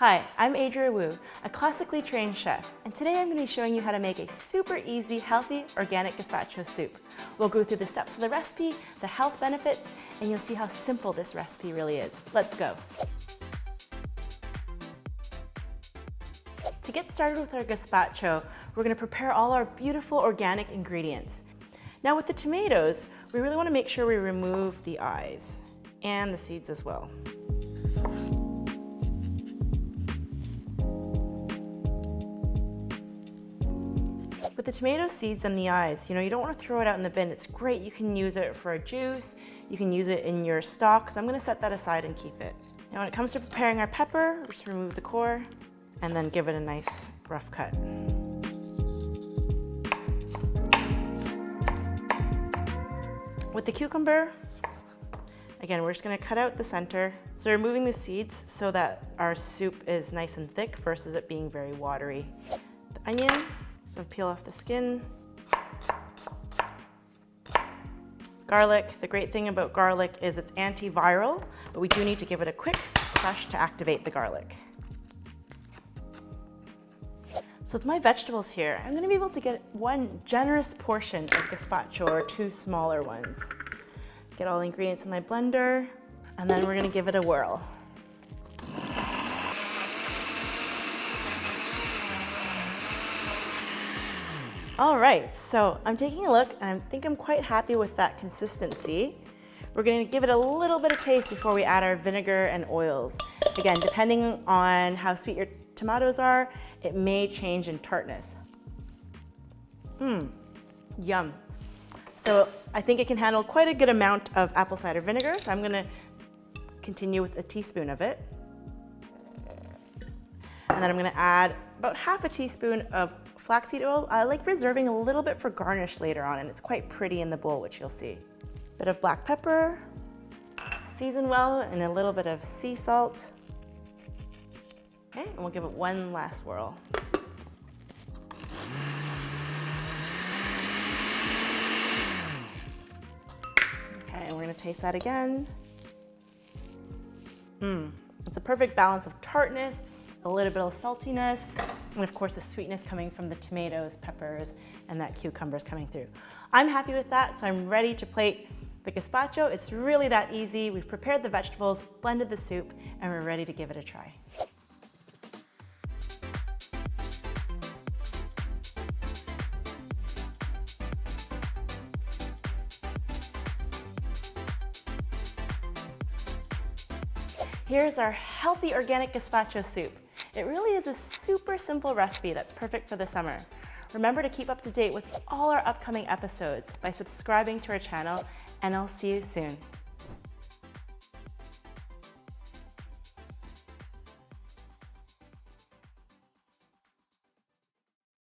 Hi, I'm Adria Wu, a classically trained chef, and today I'm going to be showing you how to make a super easy, healthy, organic gazpacho soup. We'll go through the steps of the recipe, the health benefits, and you'll see how simple this recipe really is. Let's go. To get started with our gazpacho, we're going to prepare all our beautiful organic ingredients. Now with the tomatoes, we really want to make sure we remove the eyes and the seeds as well. With the tomato seeds and the eyes, you don't want to throw it out in the bin. It's great. You can use it for a juice. You can use it in your stock. So I'm going to set that aside and keep it. Now when it comes to preparing our pepper, just remove the core and then give it a nice rough cut. With the cucumber, again, we're just going to cut out the center. So removing the seeds so that our soup is nice and thick versus it being very watery. The onion. So peel off the skin. Garlic, the great thing about garlic is it's antiviral, but we do need to give it a quick crush to activate the garlic. So with my vegetables here, I'm going to be able to get one generous portion of gazpacho or two smaller ones. Get all the ingredients in my blender, and then we're going to give it a whirl. All right, so I'm taking a look and I think I'm quite happy with that consistency. We're going to give it a little bit of taste before we add our vinegar and oils. Again, depending on how sweet your tomatoes are, it may change in tartness. Yum. So I think it can handle quite a good amount of apple cider vinegar, so I'm going to continue with a teaspoon of it. And then I'm going to add about half a teaspoon of flaxseed oil. I like reserving a little bit for garnish later on, and it's quite pretty in the bowl, which you'll see. Bit of black pepper, season well, and a little bit of sea salt. Okay, and we'll give it one last swirl. Okay, and we're gonna taste that again. It's a perfect balance of tartness, a little bit of saltiness, and of course the sweetness coming from the tomatoes, peppers, and that cucumbers coming through. I'm happy with that, so I'm ready to plate the gazpacho. It's really that easy. We've prepared the vegetables, blended the soup, and we're ready to give it a try. Here's our healthy organic gazpacho soup. It really is a super simple recipe that's perfect for the summer. Remember to keep up to date with all our upcoming episodes by subscribing to our channel, and I'll see you soon.